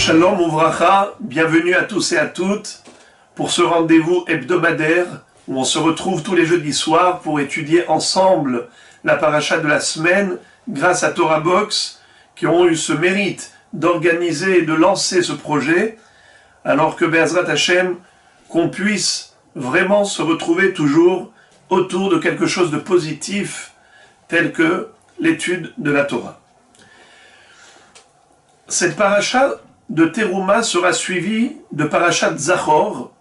Shalom Uvracha, bienvenue à tous et à toutes pour ce rendez-vous hebdomadaire où on se retrouve tous les jeudis soirs pour étudier ensemble la paracha de la semaine grâce à Torah Box qui ont eu ce mérite d'organiser et de lancer ce projet alors que Be'ezrat Hashem, qu'on puisse vraiment se retrouver toujours autour de quelque chose de positif tel que l'étude de la Torah. Cette paracha de Teruma sera suivie de parachat Zachor,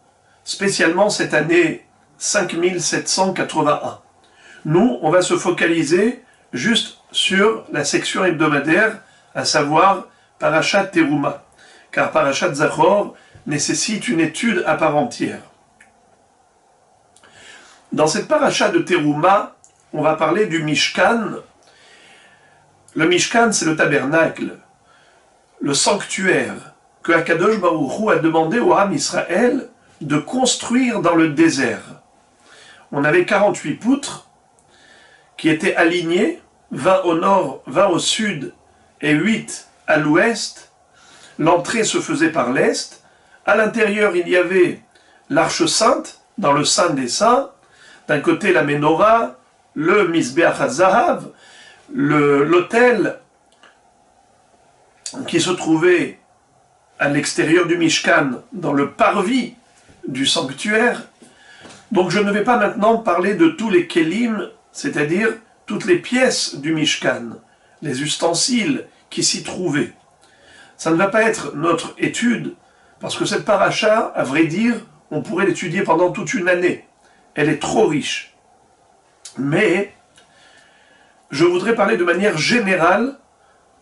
spécialement cette année 5781. Nous, on va se focaliser juste sur la section hebdomadaire, à savoir parachat Teruma, car parachat Zachor nécessite une étude à part entière. Dans cette paracha de Teruma, on va parler du Mishkan. Le Mishkan, c'est le tabernacle, le sanctuaire que Akadosh Baruch Hu a demandé au Ham Israël de construire dans le désert. On avait 48 poutres qui étaient alignées, 20 au nord, 20 au sud et 8 à l'ouest. L'entrée se faisait par l'est. À l'intérieur, il y avait l'arche sainte, dans le Saint des Saints. D'un côté, la Ménorah, le Mizbeach HaZahav, l'autel qui se trouvait à l'extérieur du Mishkan, dans le parvis du sanctuaire. Donc je ne vais pas maintenant parler de tous les kelim, c'est-à-dire toutes les pièces du Mishkan, les ustensiles qui s'y trouvaient. Ça ne va pas être notre étude, parce que cette paracha, à vrai dire, on pourrait l'étudier pendant toute une année. Elle est trop riche. Mais je voudrais parler de manière générale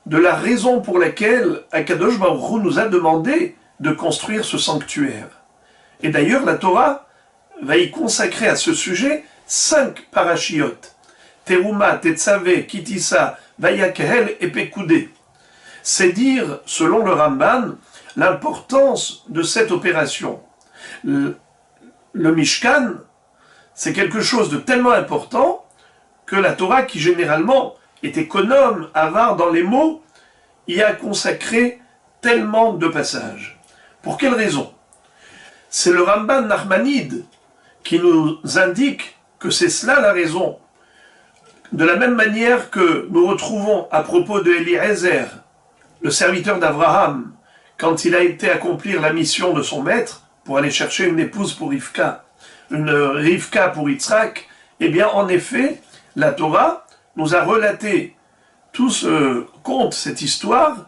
de la raison pour laquelle Akadosh Baruch Hu nous a demandé de construire ce sanctuaire. Et d'ailleurs, la Torah va y consacrer à ce sujet 5 parachiotes. Teruma, Tetzaveh, Kitissa, Vayakehel et Pekoudé. C'est dire, selon le Ramban, l'importance de cette opération. Le Mishkan, c'est quelque chose de tellement important que la Torah, qui généralement est économe, avare dans les mots, y a consacré tellement de passages. Pour quelle raison? C'est le Ramban Nachmanide qui nous indique que c'est cela la raison. De la même manière que nous retrouvons à propos de Eliezer, le serviteur d'Abraham, quand il a été accomplir la mission de son maître pour aller chercher une épouse pour Rivka, une Rivka pour Yitzhak, eh bien en effet, la Torah nous a relaté tout ce conte, cette histoire,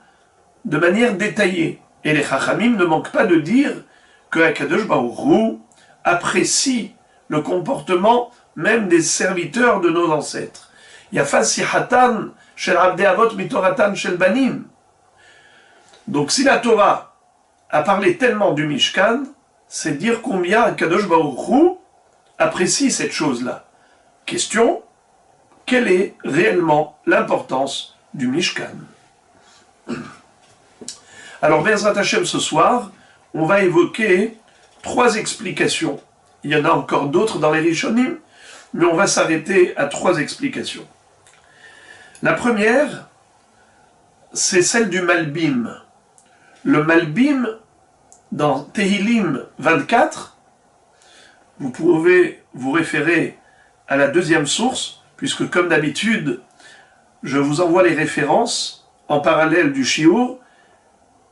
de manière détaillée. Et les Chachamim ne manquent pas de dire que Akadosh Baruch Hu apprécie le comportement même des serviteurs de nos ancêtres. Yafas sihatan shel abdei avot mitoratan shel banim. Donc si la Torah a parlé tellement du Mishkan, c'est dire combien Akadosh Baruch Hu apprécie cette chose-là. Question: quelle est réellement l'importance du Mishkan? Alors, Be'ezrat Hashem, ce soir, on va évoquer 3 explications. Il y en a encore d'autres dans les Rishonim, mais on va s'arrêter à 3 explications. La première, c'est celle du Malbim. Le Malbim, dans Tehilim 24, vous pouvez vous référer à la deuxième source, puisque comme d'habitude, je vous envoie les références en parallèle du shiur,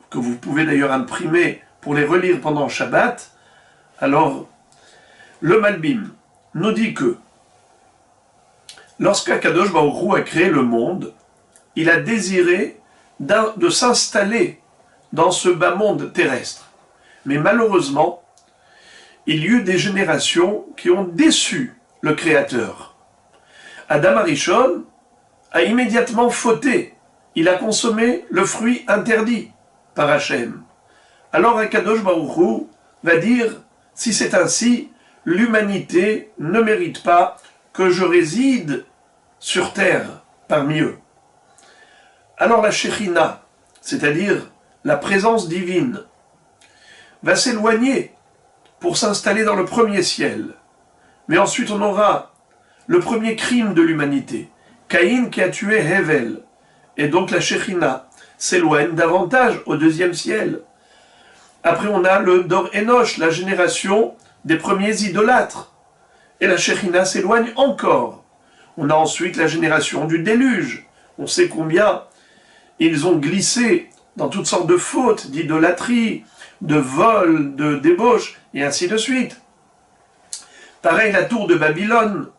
que vous pouvez d'ailleurs imprimer pour les relire pendant Shabbat. Alors, le Malbim nous dit que lorsqu'Akadosh Baruch Hu a créé le monde, il a désiré de s'installer dans ce bas monde terrestre. Mais malheureusement, il y eut des générations qui ont déçu le Créateur. Adam Arishon a immédiatement fauté. Il a consommé le fruit interdit par Hachem. Alors Akadosh Baruch Hu va dire, si c'est ainsi, l'humanité ne mérite pas que je réside sur terre parmi eux. Alors la Shekhinah, c'est-à-dire la présence divine, va s'éloigner pour s'installer dans le premier ciel. Mais ensuite on aura le premier crime de l'humanité, Caïn qui a tué Hevel, et donc la Shekhinah s'éloigne davantage au deuxième ciel, Après, on a le Dor Enoch, la génération des premiers idolâtres. Et la Shekhinah s'éloigne encore. On a ensuite la génération du déluge. On sait combien ils ont glissé dans toutes sortes de fautes, d'idolâtrie, de vol, de débauche, et ainsi de suite. Pareil, la tour de Babylone,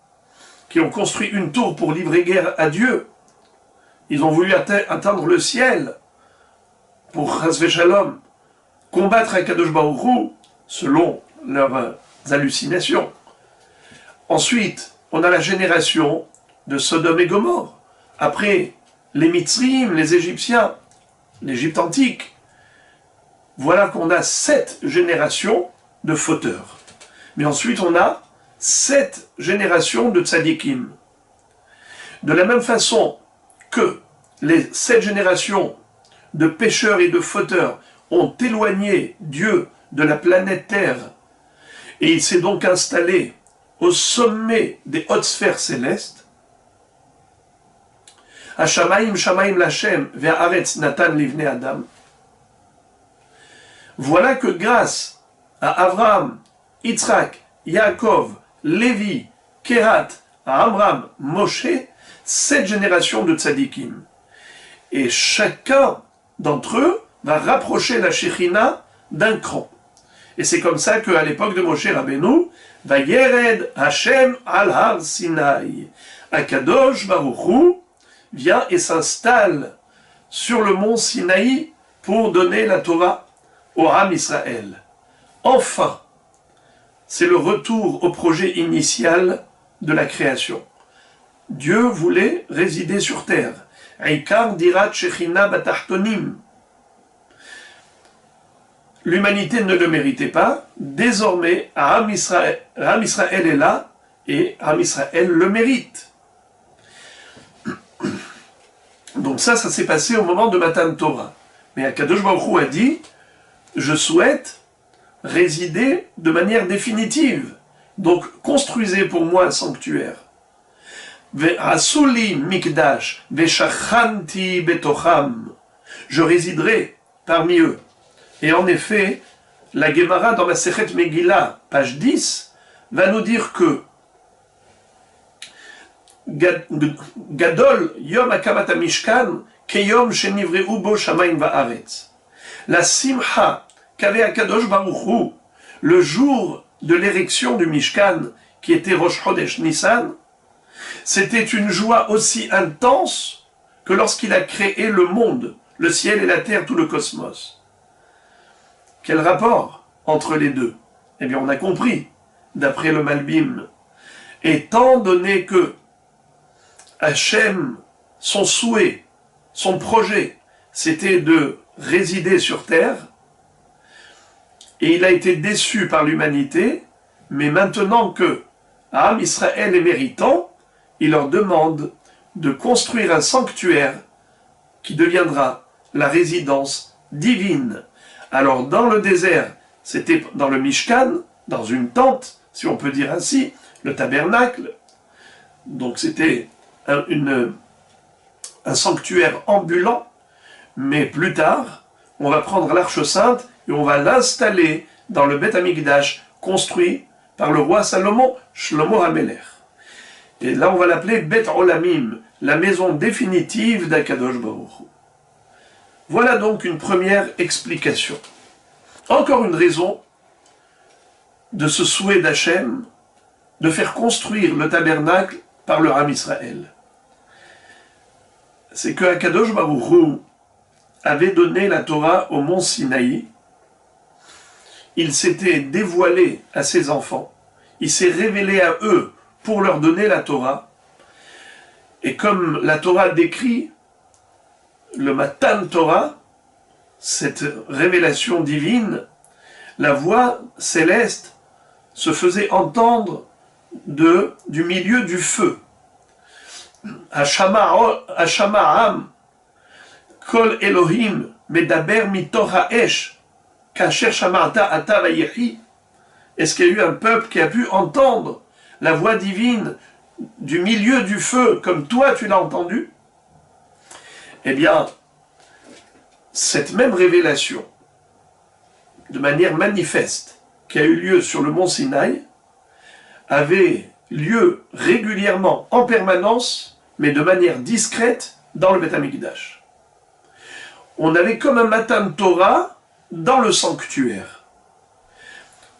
qui ont construit une tour pour livrer guerre à Dieu. Ils ont voulu atteindre le ciel pour Chasvé Shalom, combattre Akadosh Baruch Hu, selon leurs hallucinations. Ensuite, on a la génération de Sodome et Gomorre. Après, les Mitzrim, les Égyptiens, l'Égypte antique. Voilà qu'on a 7 générations de fauteurs. Mais ensuite, on a 7 générations de tzadikim. De la même façon que les 7 générations de pécheurs et de fauteurs ont éloigné Dieu de la planète Terre, et il s'est donc installé au sommet des hautes sphères célestes, Hashamaim Shamaim Lachem Ve'aretz Natan Livne Adam. Voilà que grâce à Abraham, Yitzhak, Yaakov, Lévi, Kehat, Amram, Moshe, 7 générations de tzadikim. Et chacun d'entre eux va rapprocher la Shekhinah d'un cran. Et c'est comme ça qu'à l'époque de Moshe Rabbeinu, Vayered Hashem al Har Sinai, Akadosh Baruch Hu vient et s'installe sur le mont Sinaï pour donner la Torah au Ham Israël. Enfin, c'est le retour au projet initial de la création. Dieu voulait résider sur terre. Eikar dirat shechina batachtonim. L'humanité ne le méritait pas. Désormais, Ham Israël est là et Ham Israël le mérite. Donc ça s'est passé au moment de Matan Torah. Mais Akadosh Baruch Hu a dit, je souhaite résider de manière définitive. Donc construisez pour moi un sanctuaire. Ve'asuli mikdash ve'shachanti betocham. Je résiderai parmi eux. Et en effet, la Gemara dans la Sechet Megillah, page 10, va nous dire que Gadol Yom Akamat HaMishkan Keyom Shenivreu Bo Shamayim Va'aretz. La simcha qu'avait Akadosh Baruch Hu le jour de l'érection du Mishkan, qui était Rosh Chodesh Nissan, c'était une joie aussi intense que lorsqu'il a créé le monde, le ciel et la terre, tout le cosmos. Quel rapport entre les deux? Eh bien, on a compris, d'après le Malbim, étant donné que Hachem, son souhait, son projet, c'était de résider sur terre, et il a été déçu par l'humanité, mais maintenant que Ham Israël est méritant, il leur demande de construire un sanctuaire qui deviendra la résidence divine. Alors dans le désert, c'était dans le Mishkan, dans une tente, si on peut dire ainsi, le tabernacle. Donc c'était un sanctuaire ambulant, mais plus tard, on va prendre l'Arche Sainte et on va l'installer dans le Beth Amikdash construit par le roi Salomon, Shlomo HaMelech. Et là, on va l'appeler Beth Olamim, la maison définitive d'Akadosh Baruch Hu. Voilà donc une première explication. Encore une raison de ce souhait d'Hachem de faire construire le tabernacle par le Ham Israël. C'est que Akadosh Baruch Hu avait donné la Torah au mont Sinaï. Il s'était dévoilé à ses enfants. Il s'est révélé à eux pour leur donner la Torah. Et comme la Torah décrit le Matan Torah, cette révélation divine, la voix céleste se faisait entendre du milieu du feu. Hashama'am, Kol Elohim, Medaber mitoch ha'esh, Kasher Shamarta ata vayechi. Est-ce qu'il y a eu un peuple qui a pu entendre la voix divine du milieu du feu, comme toi tu l'as entendu? Eh bien, cette même révélation de manière manifeste, qui a eu lieu sur le mont Sinaï, avait lieu régulièrement, en permanence, mais de manière discrète, dans le Beth Amikdash. On avait comme un Matan Torah dans le sanctuaire.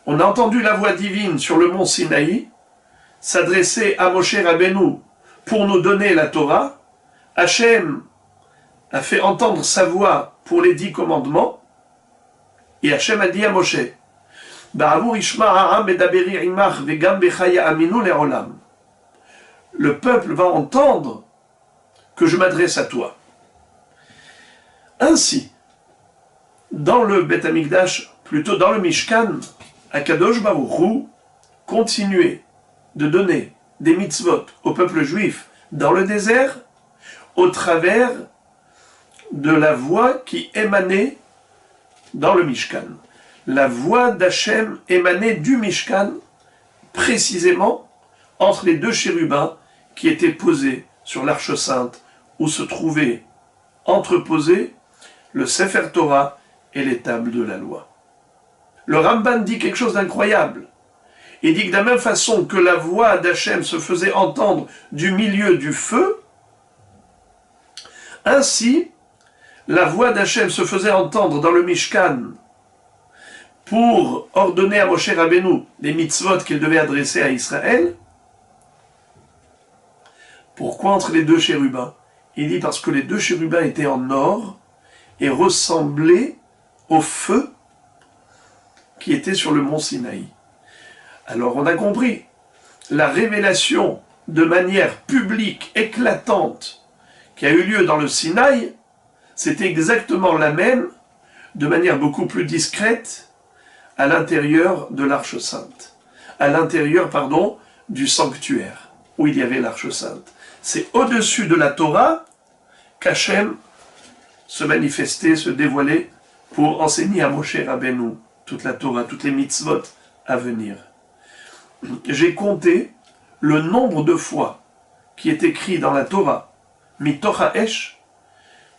On a entendu la voix divine sur le mont Sinaï s'adresser à Moshe Rabbeinu pour nous donner la Torah. Hachem a fait entendre sa voix pour les 10 commandements, et Hachem a dit à Moshe, le peuple va entendre que je m'adresse à toi. Ainsi, dans le Beth Amikdash, plutôt dans le Mishkan, Akadosh Baruch Hu continuait de donner des mitzvot au peuple juif dans le désert au travers de la voix qui émanait dans le Mishkan. La voix d'Hachem émanait du Mishkan, précisément entre les 2 chérubins qui étaient posés sur l'Arche Sainte, où se trouvait entreposé le Sefer Torah et les tables de la loi. Le Ramban dit quelque chose d'incroyable. Il dit que de la même façon que la voix d'Hachem se faisait entendre du milieu du feu, ainsi la voix d'Hachem se faisait entendre dans le Mishkan pour ordonner à Moshe Rabbeinu les mitzvot qu'il devait adresser à Israël. Pourquoi entre les 2 chérubins? Il dit parce que les 2 chérubins étaient en or et ressemblaient au feu qui était sur le mont Sinaï. Alors on a compris, la révélation de manière publique, éclatante, qui a eu lieu dans le Sinaï, c'était exactement la même, de manière beaucoup plus discrète, à l'intérieur de l'Arche Sainte. À l'intérieur, du sanctuaire, où il y avait l'Arche Sainte. C'est au-dessus de la Torah qu'Hachem se manifestait, se dévoilait pour enseigner à Moshe Rabbeinu toute la Torah, toutes les mitzvot à venir. J'ai compté le nombre de fois qui est écrit dans la Torah, Mitoch HaEsh,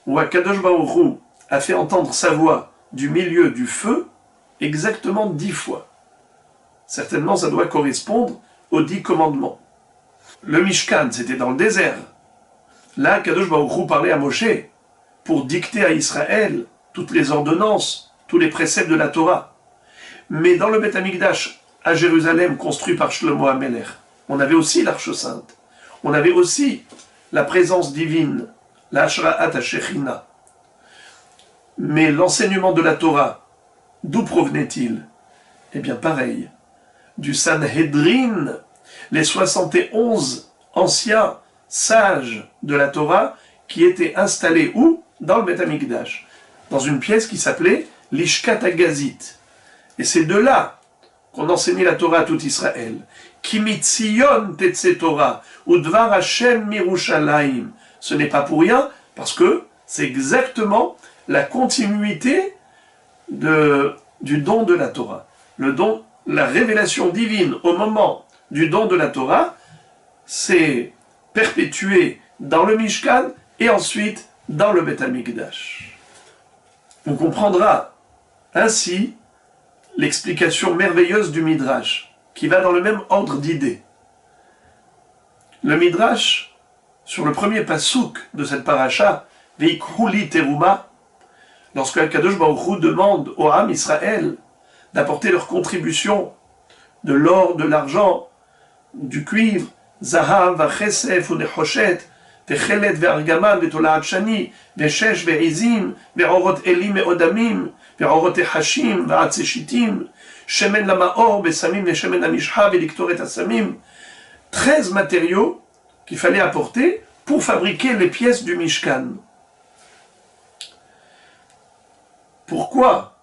où Akadosh Baruch Hu a fait entendre sa voix du milieu du feu, exactement 10 fois. Certainement, ça doit correspondre aux 10 commandements. Le Mishkan, c'était dans le désert. Là, Akadosh Baruch Hu parlait à Moshe pour dicter à Israël toutes les ordonnances, tous les préceptes de la Torah. Mais dans le Beth Amikdash, à Jérusalem, construit par Shlomo HaMelech, on avait aussi l'Arche Sainte. On avait aussi la présence divine, la Hashra'at HaShechina. Mais l'enseignement de la Torah, d'où provenait-il? Eh bien pareil, du Sanhedrin, les 71 anciens sages de la Torah qui étaient installés où? Dans le Beth Amikdash, dans une pièce qui s'appelait l'Ishkat HaGazit. Et c'est de là qu'on enseignait la Torah à tout Israël. Ki mitzion tetse Torah, udvar Hashem mirushalayim. Ce n'est pas pour rien, parce que c'est exactement la continuité du don de la Torah. Le don, la révélation divine au moment du don de la Torah, c'est perpétué dans le Mishkan et ensuite dans le Beth Amikdash. On comprendra ainsi l'explication merveilleuse du Midrash, qui va dans le même ordre d'idées. Le Midrash, sur le premier pasouk de cette paracha, Veikhouli Teruma, lorsque Akadosh Baruch Hu demande au Ham Israël d'apporter leur contribution de l'or, de l'argent, du cuivre, Zahav, Vachesef, ou Nechoshet, Vechelet, Ve'argaman, Ve'tolaat Shani, Ve'shesh, Ve'izim, Ve'orot Elim, Ve'odamim, Ve'orot Echashim, Ve'atzeshitim, Shemen Lamaor, Ve'samim, Ve'shemen Amishha, Ve'liktoret Asamim. 13 matériaux qu'il fallait apporter pour fabriquer les pièces du Mishkan. Pourquoi,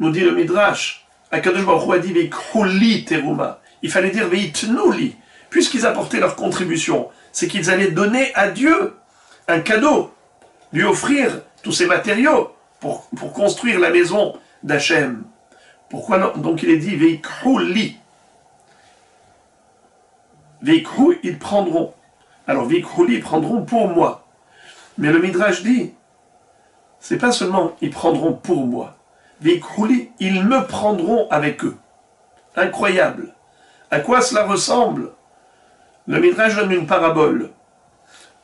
nous dit le Midrash, Akadosh Baruch Hu a dit Veikhouli Teruma, il fallait dire Veitnouli, puisqu'ils apportaient leur contribution, c'est qu'ils allaient donner à Dieu un cadeau, lui offrir tous ces matériaux pour construire la maison d'Hachem. Pourquoi non? Donc il est dit Veikhouli. Veikhou, ils prendront. Alors Veikhouli, ils prendront pour moi. Mais le Midrash dit, c'est pas seulement ils prendront pour moi, Veikhouli, ils me prendront avec eux. Incroyable. À quoi cela ressemble? Le Midrash donne une parabole.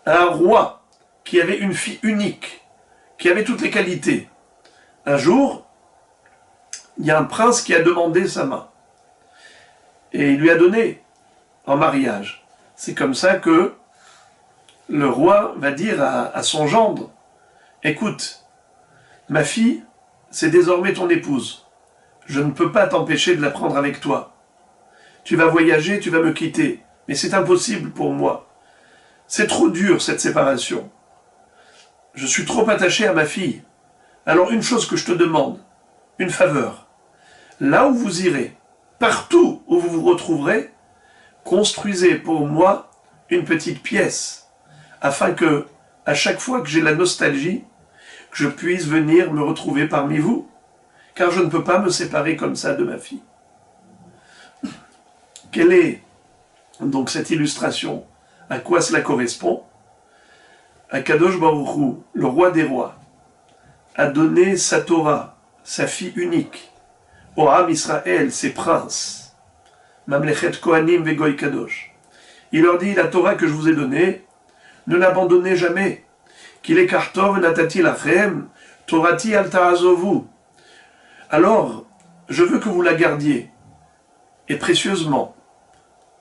Un roi qui avait une fille unique, qui avait toutes les qualités. Un jour, il y a un prince qui a demandé sa main. Et il lui a donné en mariage. C'est comme ça que le roi va dire à son gendre, écoute, ma fille, c'est désormais ton épouse. Je ne peux pas t'empêcher de la prendre avec toi. Tu vas voyager, tu vas me quitter, mais c'est impossible pour moi. C'est trop dur cette séparation. Je suis trop attaché à ma fille. Alors une chose que je te demande, une faveur. Là où vous irez, partout où vous vous retrouverez, construisez pour moi une petite pièce, afin que, à chaque fois que j'ai la nostalgie, que je puisse venir me retrouver parmi vous, car je ne peux pas me séparer comme ça de ma fille. Quelle est donc cette illustration? À quoi cela correspond? Akadosh Baruch Hu, le roi des rois, a donné sa Torah, sa fille unique, au Am Israël, ses princes, Mamlechet Kohanim Vegoy Kadosh. Il leur dit, la Torah que je vous ai donnée, ne l'abandonnez jamais. Qu'il est kartov natati lachem, Torati al ta'azovu. Alors, je veux que vous la gardiez, et précieusement,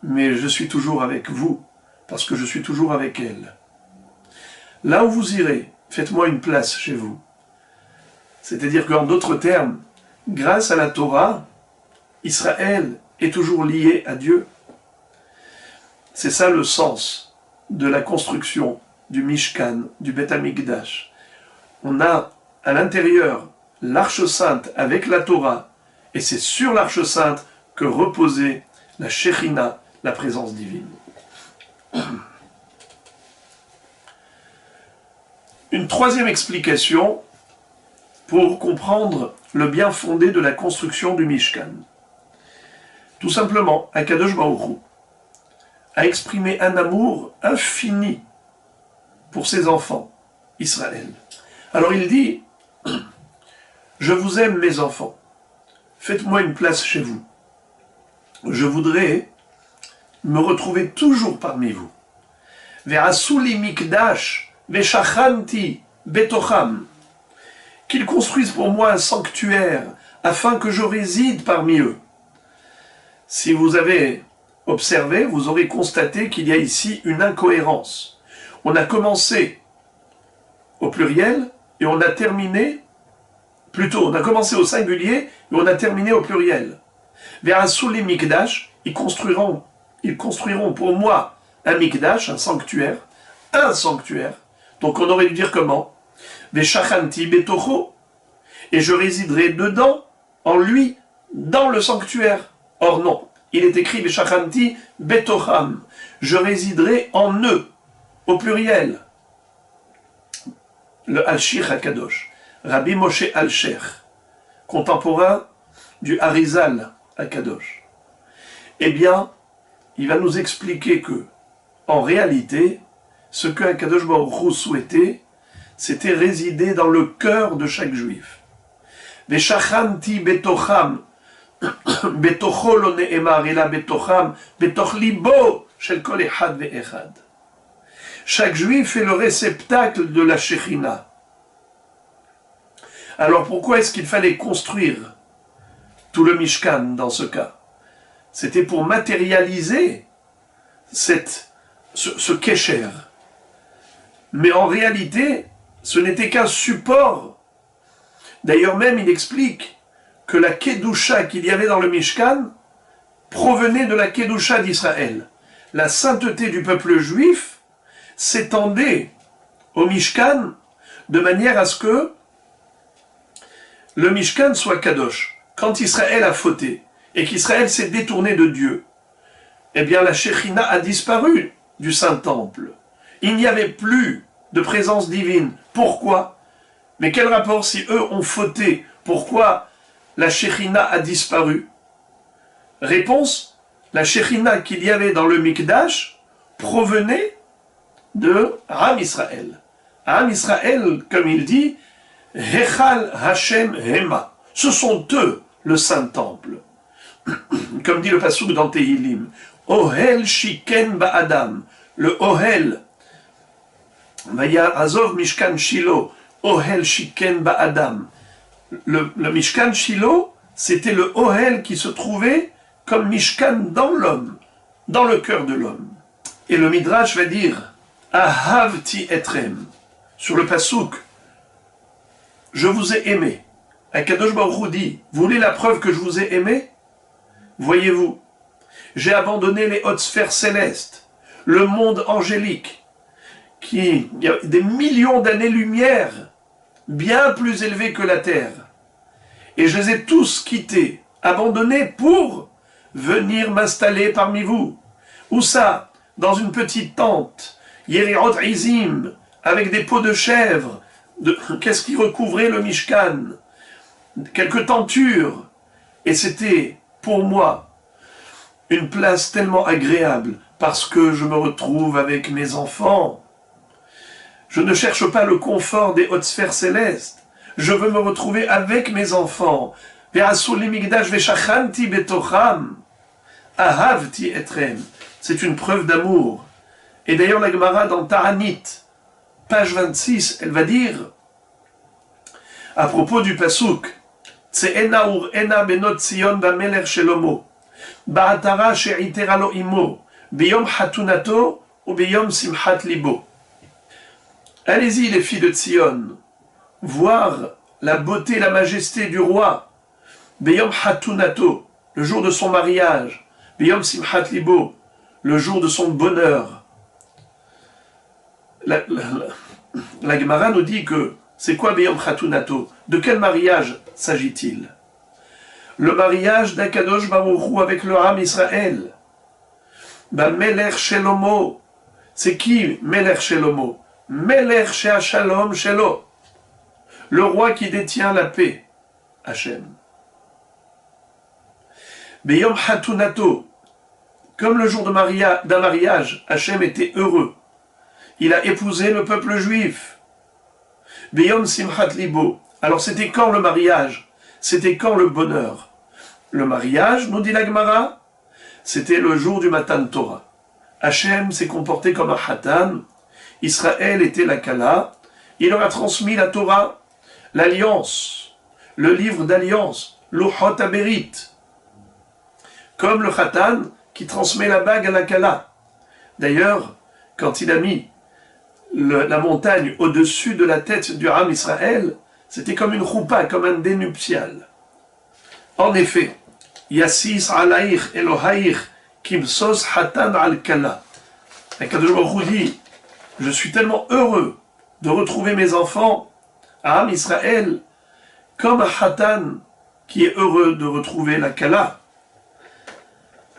mais je suis toujours avec vous, parce que je suis toujours avec elle. Là où vous irez, faites-moi une place chez vous. C'est-à-dire qu'en d'autres termes, grâce à la Torah, Israël est toujours lié à Dieu. C'est ça le sens de la construction du Mishkan, du Beth Amikdash. On a à l'intérieur l'Arche Sainte avec la Torah, et c'est sur l'Arche Sainte que reposait la Shekhinah, la présence divine. Une troisième explication pour comprendre le bien fondé de la construction du Mishkan. Tout simplement, Akadosh Baruch Hu a exprimé un amour infini pour ses enfants, Israël. Alors il dit, je vous aime mes enfants, faites-moi une place chez vous. Je voudrais me retrouver toujours parmi vous. Ve'asuli mikdash ve'shachanti betocham. Qu'ils construisent pour moi un sanctuaire afin que je réside parmi eux. Si vous avez observé, vous aurez constaté qu'il y a ici une incohérence. On a commencé au pluriel et on a terminé, plutôt on a commencé au singulier et on a terminé au pluriel. Ve'asuli mikdash, ils construiront pour moi un mikdash, un sanctuaire. Donc on aurait dû dire comment? Ve'shachanti betocho, et je résiderai dedans, en lui, dans le sanctuaire. Or non, il est écrit Ve'shachanti betocham, je résiderai en eux, au pluriel. Le Al-Shir HaKadosh, Rabbi Moshe Al-Sheikh, contemporain du Harizal HaKadosh. Eh bien, il va nous expliquer que, en réalité, ce que HaKadosh Baruch Hu souhaitait, c'était résider dans le cœur de chaque juif. Ve'shachanti betocham, betocho lo ne'emar, ela betocham, betoch libo shel kol echad ve'echad. Chaque juif est le réceptacle de la Shekhinah. Alors pourquoi est-ce qu'il fallait construire tout le Mishkan dans ce cas? C'était pour matérialiser ce kécher. Mais en réalité, ce n'était qu'un support. D'ailleurs même, il explique que la Kedusha qu'il y avait dans le Mishkan provenait de la Kedusha d'Israël. La sainteté du peuple juif s'étendait au Mishkan de manière à ce que le Mishkan soit Kadosh. Quand Israël a fauté et qu'Israël s'est détourné de Dieu, eh bien la Shekhinah a disparu du Saint-Temple. Il n'y avait plus de présence divine. Pourquoi? Mais quel rapport si eux ont fauté? Pourquoi la Shekhinah a disparu? Réponse, la Shekhinah qu'il y avait dans le Mikdash provenait de Am Israël. Am Israël, comme il dit, Hechal Hashem Hema. Ce sont eux, le Saint-Temple. Comme dit le Passouk dans Tehilim, Ohel Shiken Ba'adam, le Ohel, Vaya Azov Mishkan Shilo, Ohel Shiken Ba'adam. Le Mishkan Shilo, c'était le Ohel qui se trouvait comme Mishkan dans l'homme, dans le cœur de l'homme. Et le Midrash va dire, Ahavti etrem, sur le Passouk, je vous ai aimé. Akadosh Baruch Hu dit, vous voulez la preuve que je vous ai aimé? Voyez-vous, j'ai abandonné les hautes sphères célestes, le monde angélique, qui il y a des millions d'années-lumière, bien plus élevés que la terre. Et je les ai tous quittés, abandonnés pour venir m'installer parmi vous. Où ça? Dans une petite tente, Yeriot Izim, avec des peaux de chèvre. Qu'est-ce qui recouvrait le Mishkan? Quelques tentures. Et c'était, pour moi, une place tellement agréable, parce que je me retrouve avec mes enfants. Je ne cherche pas le confort des hautes sphères célestes. Je veux me retrouver avec mes enfants. C'est une preuve d'amour. Et d'ailleurs, la Gemara dans Ta'anit, page 26, elle va dire, à propos du Passouk, Tse'ena ur'ena benot Tzion ba'meler shelomo, ba'atara she'itera lo imo, biyom hatunato ou biyom simchat libo. Allez-y, les filles de Tzion, voir la beauté et la majesté du roi, biyom hatunato, le jour de son mariage, biyom simchat libo, le jour de son bonheur. La Gemara nous dit que c'est quoi Beyom Khatunato? De quel mariage s'agit-il? Le mariage d'Akadosh Baruch Hu avec le Ham Israël. Meler Shelomo. C'est qui Meler Shelomo? Meler Shea Shalom Shelo. Le roi qui détient la paix. Hachem. Beyom Khatunato. Comme le jour d'un mariage, Hachem était heureux. Il a épousé le peuple juif. Beyom Simchat Libo. Alors c'était quand le mariage? C'était quand le bonheur? Le mariage, nous dit la Gemara, c'était le jour du Matan Torah. Hachem s'est comporté comme un Hatan. Israël était la Kala. Il leur a transmis la Torah, l'alliance, le livre d'alliance, l'Uchot Aberit. Comme le Hatan qui transmet la bague à la Kala. D'ailleurs, quand il a mis la montagne au-dessus de la tête du Ham Israël, c'était comme une choupa, comme un dénuptial. En effet, Yassis alaïr Elohaïr kimsos hatan al kala. Akadosh Baruch Hu dit, je suis tellement heureux de retrouver mes enfants à Ham Israël comme un hatan qui est heureux de retrouver la kala.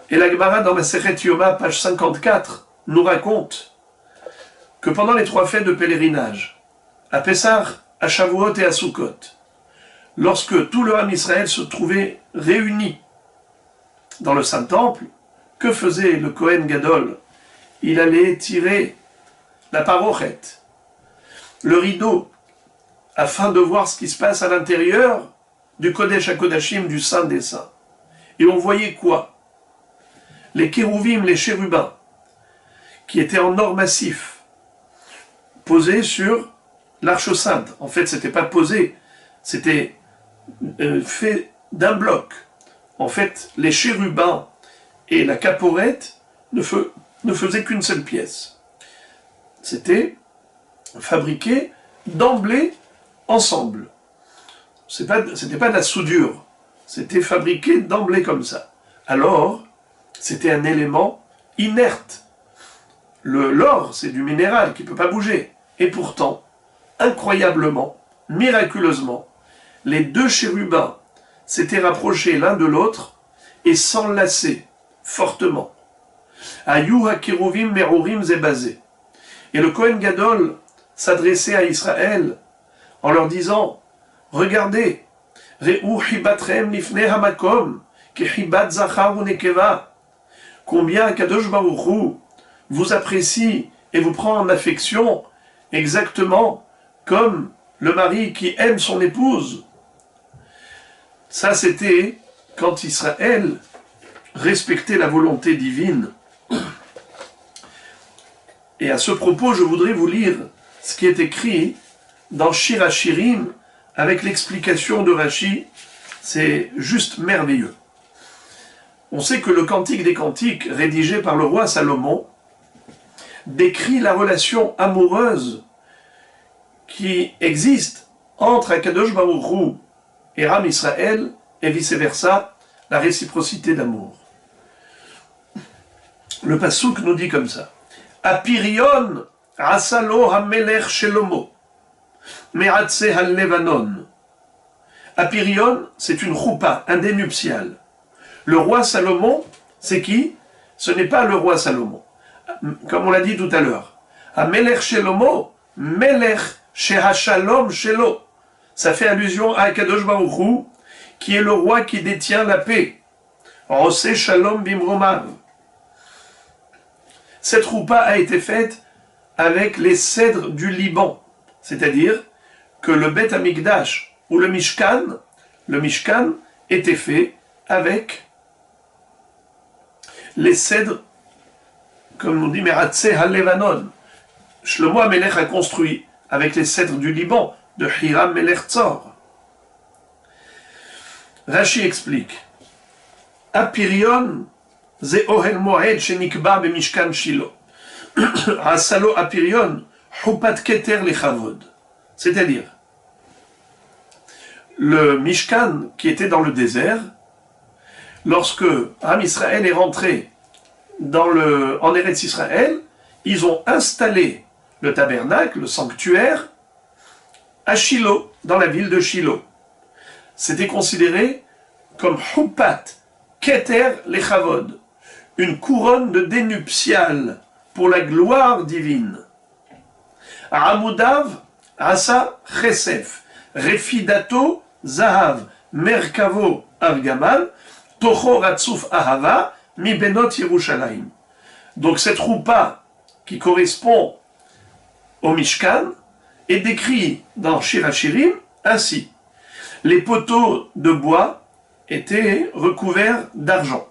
Et la Gemara dans Masechet Yoma, page 54, nous raconte que pendant les 3 fêtes de pèlerinage, à Pessah, à Shavuot et à Sukkot, lorsque tout le Ham Israël se trouvait réuni dans le Saint-Temple, que faisait le Kohen Gadol? Il allait tirer la parochet, le rideau, afin de voir ce qui se passe à l'intérieur du Kodesh HaKodashim, du Saint des Saints. Et on voyait quoi? Les kérouvim, les chérubins, qui étaient en or massif, posé sur l'Arche Sainte. En fait, c'était pas posé, c'était fait d'un bloc. En fait, les chérubins et la caporette ne faisaient qu'une seule pièce. C'était fabriqué d'emblée ensemble. C'était pas de la soudure, c'était fabriqué d'emblée comme ça. Alors, c'était un élément inerte. L'or, c'est du minéral qui ne peut pas bouger. Et pourtant, incroyablement, miraculeusement, les 2 chérubins s'étaient rapprochés l'un de l'autre et s'enlaçaient fortement. Ayu hakiruvim merurim zebazé. Et le Kohen Gadol s'adressait à Israël en leur disant, regardez, Re'u hibatrem lifnei hamakom, ki hibat zachar u nekeva. Combien Akadosh Baruch Hu vous apprécie et vous prend en affection exactement comme le mari qui aime son épouse. Ça, c'était quand Israël respectait la volonté divine. Et à ce propos, je voudrais vous lire ce qui est écrit dans Shir HaShirim avec l'explication de Rashi. C'est juste merveilleux. On sait que le Cantique des Cantiques, rédigé par le roi Salomon, décrit la relation amoureuse qui existe entre Akadosh Baruch Hu et Ram Israël, et vice-versa, la réciprocité d'amour. Le Passouk nous dit comme ça. Apirion asalo hamelech shelomo, me'atse hal-levanon. Apirion, c'est une choupa, un dé nuptial. Le roi Salomon, c'est qui? Ce n'est pas le roi Salomon. Comme on l'a dit tout à l'heure. Hamelech shelomo, melech shehashalom shelo. Ça fait allusion à Akadosh Baruch Hu, qui est le roi qui détient la paix. Rosé shalom bimromav. Cette roupa a été faite avec les cèdres du Liban, c'est-à-dire que le Bet Amikdash ou le Mishkan était fait avec les cèdres, comme on dit, Meratse HaLevanon. Shlomo HaMelech a construit avec les cèdres du Liban, de Hiram Melech Tzor. Rashi explique. Apirion, ze ohel moed shenikba b'mishkan Shilo. Asalo apirion, hupat keter lechavod. C'est-à-dire, le Mishkan qui était dans le désert, lorsque Am Israël est rentré en Eretz Israël, ils ont installé le tabernacle, le sanctuaire, à Shilo, dans la ville de Shilo. C'était considéré comme Hupat Keter Lechavod, une couronne de dénuptial pour la gloire divine. Amudav Asa Chesef, Refidato Zahav, Merkavo Argaman, Toho Ratzuf Ahava, Mi Benot Yerushalayim. Donc cette roupa qui correspond au Mishkan est décrit dans Shir HaShirim ainsi. Les poteaux de bois étaient recouverts d'argent.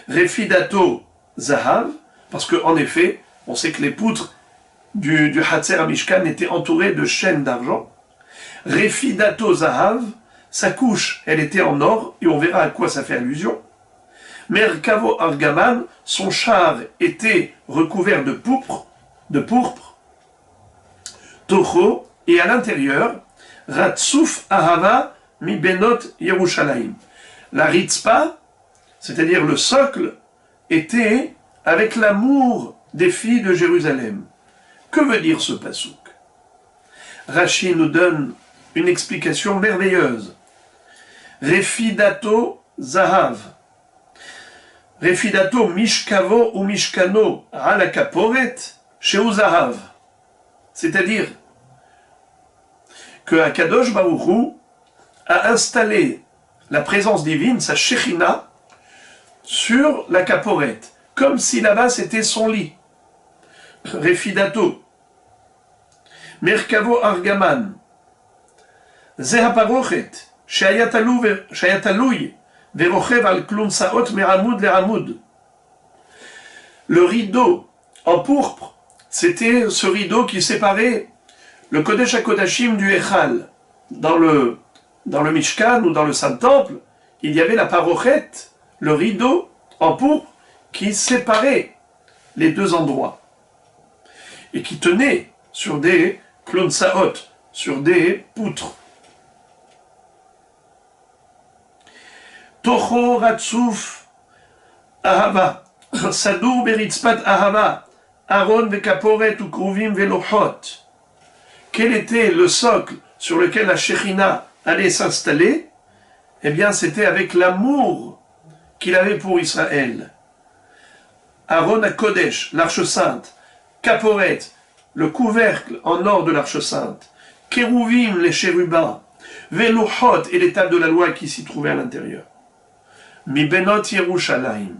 Refidato Zahav, parce qu'en effet, on sait que les poutres du Hatzer Mishkan étaient entourées de chaînes d'argent. Refidato Zahav, sa couche, elle était en or, et on verra à quoi ça fait allusion. Merkavo Argaman, son char était recouvert de pourpre. Toho, et à l'intérieur, Ratzuf Ahava mi Benot Yerushalayim. La Ritzpa, c'est-à-dire le socle, était avec l'amour des filles de Jérusalem. Que veut dire ce passouk? Rashi nous donne une explication merveilleuse. Refidato Zahav. Refidato Mishkavo ou Mishkano ala Kaporet Sheu Zahav. C'est-à-dire que Akadosh Baruch Hu a installé la présence divine, sa Shechina, sur la Kaporet, comme si là-bas c'était son lit. Refidato. Merkavo Argaman. Zehaparochet. Shayatalui. Verochev al klum saot meramud leramud. Le rideau en pourpre, c'était ce rideau qui séparait le Kodesh HaKodashim du Echal. Dans le Mishkan ou dans le Saint-Temple, il y avait la parochet, le rideau en pourpre, qui séparait les deux endroits. Et qui tenait sur des klonsaot, sur des poutres. Toho Ratzuf Ahava, Sadur Beritzpat Ahava, Aaron Vekaporet ou Kruvim Velochot. Quel était le socle sur lequel la Shechina allait s'installer? Eh bien, c'était avec l'amour qu'il avait pour Israël. Aaron à Kodesh, l'arche sainte, Kaporet, le couvercle en or de l'arche sainte, Kérouvim, les chérubins, Velochot et les tables de la loi qui s'y trouvaient à l'intérieur. Mi Benot Yerushalayim.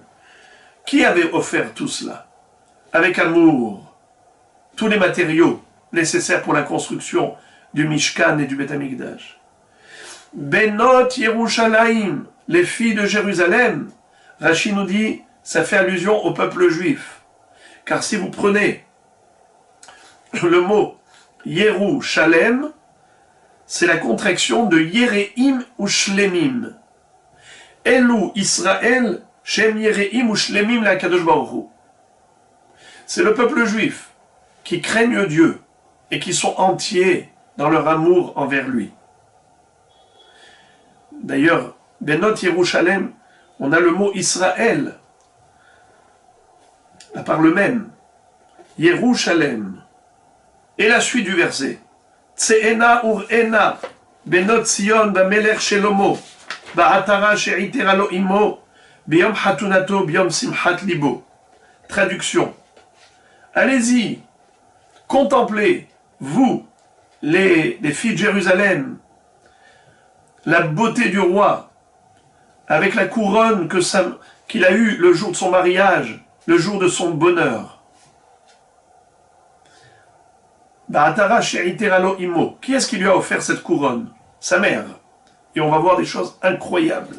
Qui avait offert tout cela? Avec amour, tous les matériaux nécessaires pour la construction du Mishkan et du Bet Amikdash. Benot Yerushalayim, les filles de Jérusalem. Rashi nous dit, ça fait allusion au peuple juif. Car si vous prenez le mot Yerushalem, c'est la contraction de Yereim ou Shlemim. Elou Israël, Shem Yereim ou Shlemim la Kadosh Baruch Hu. C'est le peuple juif qui craignent Dieu et qui sont entiers dans leur amour envers lui. D'ailleurs, Benot Yerushalem, on a le mot Israël, à part le même, Yerushalem. Et la suite du verset, Tse'ena ur'ena, Benot Sion b'melech shelomo, ba'atara she'itera lo imo, b'yom hatunato b'yom simchat libo. Traduction. Allez-y, contemplez, vous, les filles de Jérusalem, la beauté du roi, avec la couronne qu'il a eue le jour de son mariage, le jour de son bonheur. Ba'atara she'itera lo imo. Qui est-ce qui lui a offert cette couronne? Sa mère. Et on va voir des choses incroyables.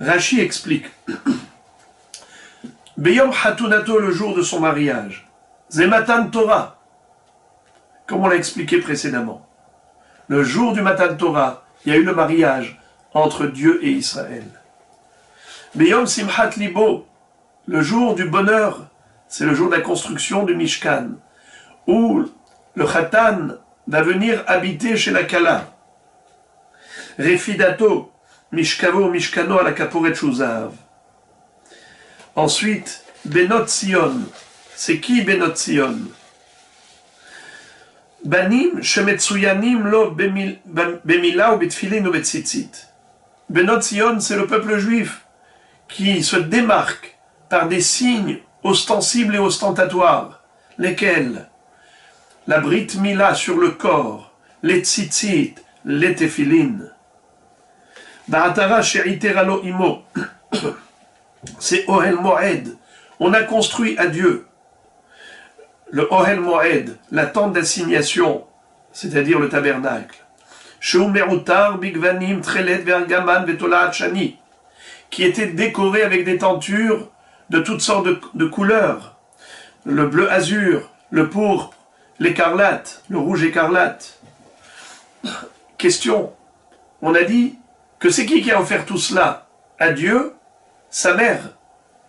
Rashi explique. Beyom hatunato, le jour de son mariage. Zematan Torah. Comme on l'a expliqué précédemment. Le jour du Matan Torah, il y a eu le mariage entre Dieu et Israël. Beyom simchat libo. Le jour du bonheur, c'est le jour de la construction du Mishkan, où le Khatan va venir habiter chez la Kala. Refidato, Mishkavo, Mishkano à la Kaporet Shuzav. Ensuite, Benot Sion. C'est qui Benot Sion? Banim, Shemetsuyanim, Lo, Bemila, ou Betfilin, ou Betzitzit. Benot Sion, c'est le peuple juif qui se démarque par des signes ostensibles et ostentatoires. Lesquels? La Brit Mila sur le corps, les tzitzit, les tefilin. Ba'atara she'itera lo imo. C'est Ohel Moed. On a construit à Dieu le Ohel Moed, la tente d'assignation, c'est-à-dire le tabernacle. Sheu merutar bigvanim trelet vergaman vetolat shani, qui était décoré avec des tentures de toutes sortes de couleurs. Le bleu azur, le pourpre, l'écarlate, le rouge écarlate. Question, on a dit que c'est qui a offert tout cela? À Dieu, sa mère.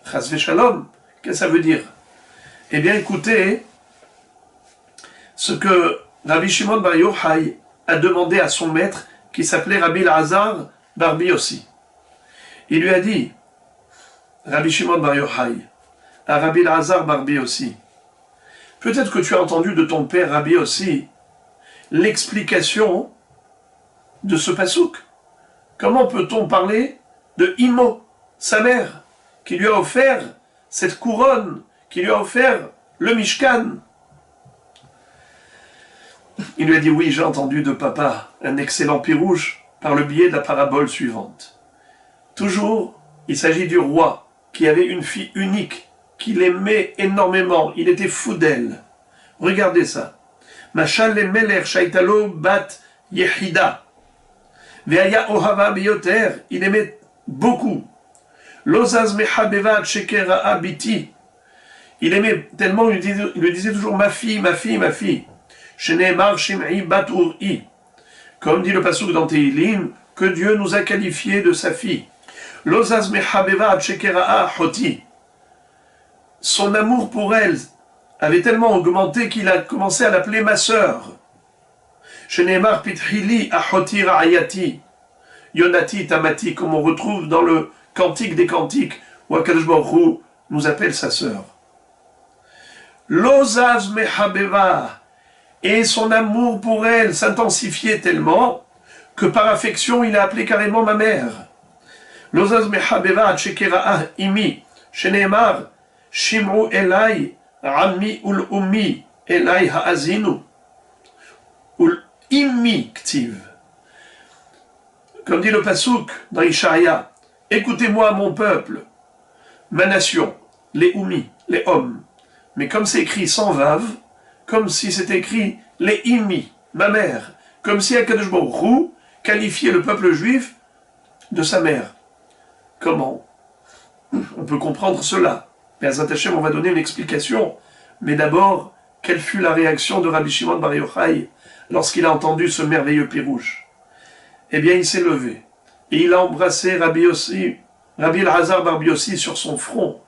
Chas v'shalom, qu'est-ce que ça veut dire? Eh bien écoutez, ce que Rabbi Shimon Bar Yochai a demandé à son maître, qui s'appelait Rabbi Elazar Bar Yossi. Il lui a dit, Rabbi Shimon Bar Yochai, à Rabbi Elazar Bar Yossi, peut-être que tu as entendu de ton père Rabbi aussi l'explication de ce pasouk. Comment peut-on parler de Imo, sa mère, qui lui a offert cette couronne, qui lui a offert le Mishkan? Il lui a dit, oui, j'ai entendu de papa un excellent pirouche par le biais de la parabole suivante. Toujours, il s'agit du roi qui avait une fille unique, qu'il aimait énormément, il était fou d'elle. Regardez ça. Machal le Meler Shaitalo bat Yehida. Veaya Ohava Beyoter, il aimait beaucoup. Lozaz Mehabeva Shekera Abiti. Il aimait tellement, il lui disait toujours ma fille, ma fille, ma fille. Sheneemar Shim'i bat Uri. Comme dit le pasuk dans Tehilim, que Dieu nous a qualifiés de sa fille. Lozaz Mehabeva Shekera Hoti. Son amour pour elle avait tellement augmenté qu'il a commencé à l'appeler ma sœur. Sheneemar Pithili Ahoti Ra'ayati. Yonati Tamati, comme on retrouve dans le Cantique des Cantiques, où Akadosh Baruch Hu nous appelle sa sœur. Lozaz Mehabeva. Et son amour pour elle s'intensifiait tellement que par affection il a appelé carrément ma mère. Lozaz Mehabeva Shekera Imi. Sheneemar Shimru Elai, Rami ul Ummi, Elai Haazinu, ul Immi Ktiv. Comme dit le Passouk dans Ishaïa, écoutez-moi mon peuple, ma nation, les Ummi, les hommes. Mais comme c'est écrit sans vave, comme si c'était écrit les Immi, ma mère, comme si Akadosh Baruch Hu, qualifier le peuple juif de sa mère. Comment? On peut comprendre cela. Mais à Zatachem, on va donner une explication. Mais d'abord, quelle fut la réaction de Rabbi Shimon Bar Yochai lorsqu'il a entendu ce merveilleux pirouche? Eh bien, il s'est levé et il a embrassé Rabbi Elazar Bar Yossi sur son front.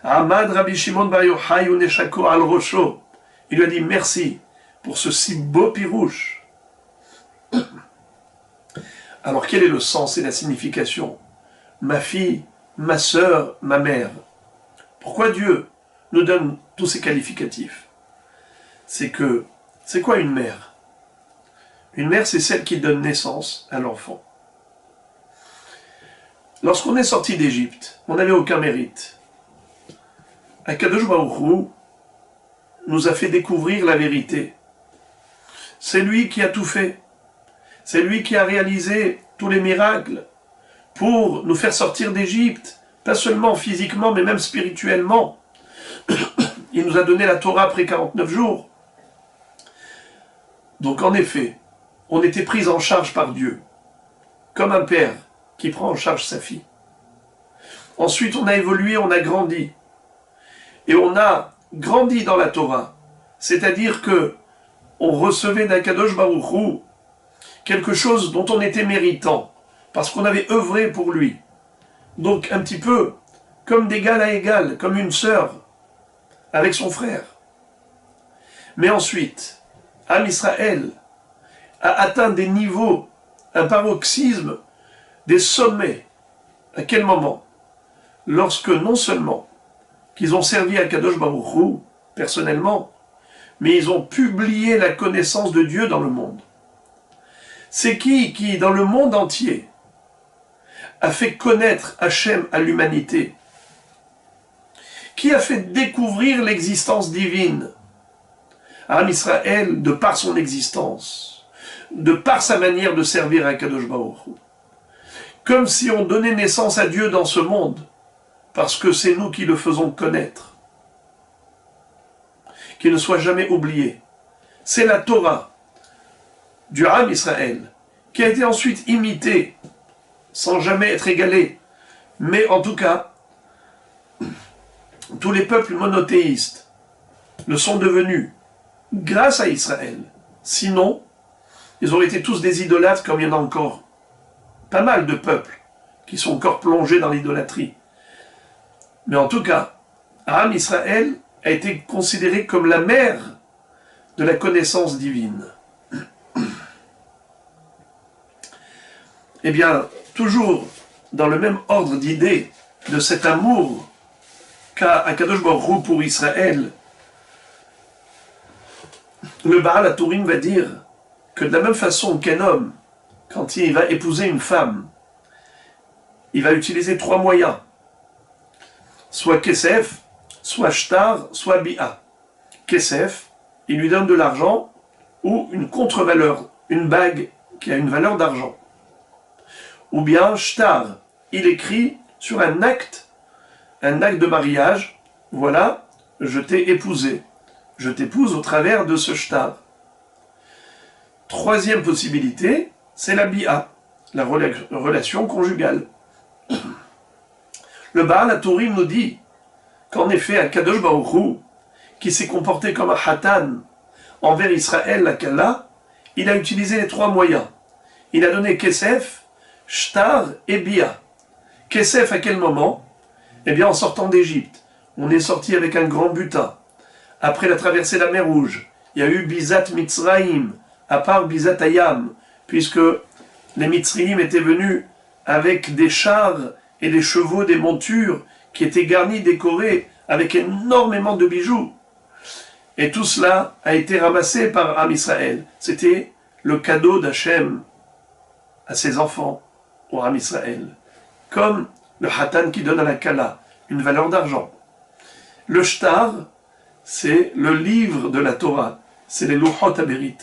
Ahmad Rabbi Shimon Bar Yochai Uneshako al Rosho. Il lui a dit merci pour ce si beau pirouche. Alors, quel est le sens et la signification? Ma fille, ma sœur, ma mère. Pourquoi Dieu nous donne tous ces qualificatifs? C'est quoi une mère? Une mère, c'est celle qui donne naissance à l'enfant. Lorsqu'on est sorti d'Égypte, on n'avait aucun mérite. Akadosh Baruch Hu nous a fait découvrir la vérité. C'est lui qui a tout fait. C'est lui qui a réalisé tous les miracles pour nous faire sortir d'Égypte, pas seulement physiquement, mais même spirituellement. Il nous a donné la Torah après 49 jours. Donc en effet, on était pris en charge par Dieu, comme un père qui prend en charge sa fille. Ensuite, on a évolué, on a grandi. Et on a grandi dans la Torah. C'est-à-dire que on recevait d'Akadosh Baruch Hu quelque chose dont on était méritant, parce qu'on avait œuvré pour lui. Donc un petit peu comme d'égal à égal, comme une sœur avec son frère. Mais ensuite, Am Israël a atteint des niveaux, un paroxysme, des sommets. À quel moment? Lorsque non seulement qu'ils ont servi à Kadosh Baruch Hu, personnellement, mais ils ont publié la connaissance de Dieu dans le monde. C'est qui, dans le monde entier, a fait connaître Hachem à l'humanité? Qui a fait découvrir l'existence divine à Am Israël de par son existence, de par sa manière de servir à Kadosh Baruch Hu? Comme si on donnait naissance à Dieu dans ce monde, parce que c'est nous qui le faisons connaître. Qu'il ne soit jamais oublié. C'est la Torah du Am Israël, qui a été ensuite imitée, sans jamais être égalée. Mais en tout cas, tous les peuples monothéistes le sont devenus grâce à Israël. Sinon, ils auraient été tous des idolâtres, comme il y en a encore pas mal de peuples qui sont encore plongés dans l'idolâtrie. Mais en tout cas, Am Israël a été considéré comme la mère de la connaissance divine. Eh bien, toujours dans le même ordre d'idées de cet amour qu'a Akadosh Baruch Hu pour Israël, le Baal HaTurim va dire que de la même façon qu'un homme, quand il va épouser une femme, il va utiliser 3 moyens, soit Kesef, soit Shtar, soit Bi'a. Kesef, il lui donne de l'argent ou une contre-valeur, une bague qui a une valeur d'argent. Ou bien Shtar, il écrit sur un acte de mariage, voilà, je t'ai épousé, je t'épouse au travers de ce Shtar. Troisième possibilité, c'est la Bi'a, la relation conjugale. Le Baal HaTurim nous dit qu'en effet, Akadosh Baruch Hu, qui s'est comporté comme un Hatan envers Israël, la Kala, il a utilisé les 3 moyens. Il a donné Kesef, Shtar et Bi'a. Kesef à quel moment? Eh bien en sortant d'Égypte. On est sorti avec un grand butin. Après la traversée de la mer Rouge, il y a eu Bizat Mitzraïm, à part Bizat Hayam, puisque les Mitzraïm étaient venus avec des chars et des chevaux, des montures qui étaient garnis, décorés avec énormément de bijoux. Et tout cela a été ramassé par Am Israël. C'était le cadeau d'Hachem à ses enfants, au Am Israël. Comme le Hatan qui donne à la Kala une valeur d'argent. Le Shtar, c'est le livre de la Torah. C'est les Luchot Haberit,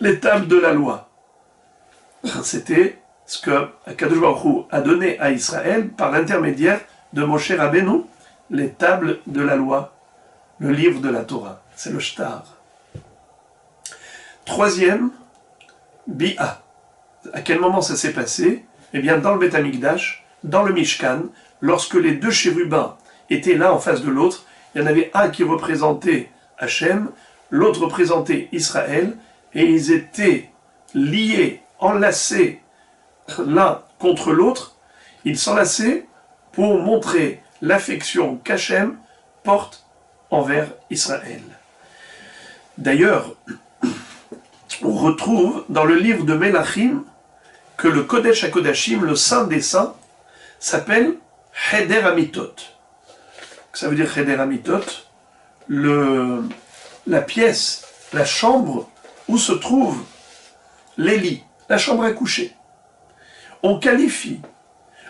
les tables de la loi. C'était ce que Akadosh Baruch Hu a donné à Israël par l'intermédiaire de Moshe Rabbeinu, les tables de la loi, le livre de la Torah. C'est le Shtar. Troisième, Bi'a. À quel moment ça s'est passé? Eh bien, dans le Beth Amikdash, dans le Mishkan, lorsque les deux chérubins étaient l'un en face de l'autre, il y en avait un qui représentait Hachem, l'autre représentait Israël, et ils étaient liés, enlacés l'un contre l'autre. Ils s'enlaçaient pour montrer l'affection qu'Hachem porte envers Israël. D'ailleurs, on retrouve dans le livre de Melachim que le Kodesh HaKodashim, le Saint des Saints, s'appelle Cheder Amitot. Ça veut dire Cheder Amitot, la pièce, la chambre où se trouve les lits, la chambre à coucher. On qualifie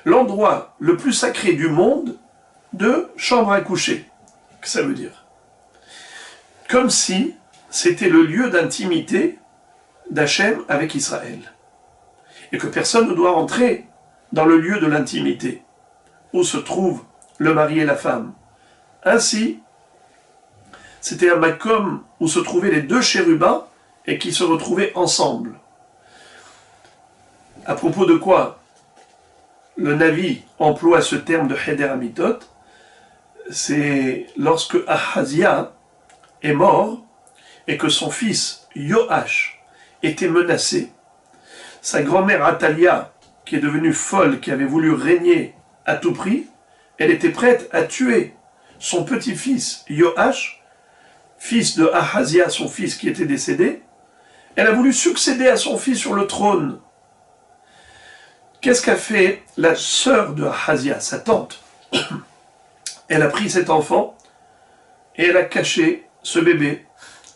l'endroit le plus sacré du monde de chambre à coucher. Que ça veut dire? Comme si c'était le lieu d'intimité d'Hachem avec Israël. Et que personne ne doit rentrer dans le lieu de l'intimité, où se trouvent le mari et la femme. Ainsi, c'était un makom où se trouvaient les deux chérubins et qui se retrouvaient ensemble. À propos de quoi le Navi emploie ce terme de Cheder Amitot, c'est lorsque Ahazia est mort et que son fils Yoash était menacé. Sa grand-mère Atalia, qui est devenue folle, qui avait voulu régner à tout prix, elle était prête à tuer son petit-fils Yoash, fils de Ahazia, son fils qui était décédé. Elle a voulu succéder à son fils sur le trône. Qu'est-ce qu'a fait la sœur de Ahazia, sa tante? Elle a pris cet enfant et elle a caché ce bébé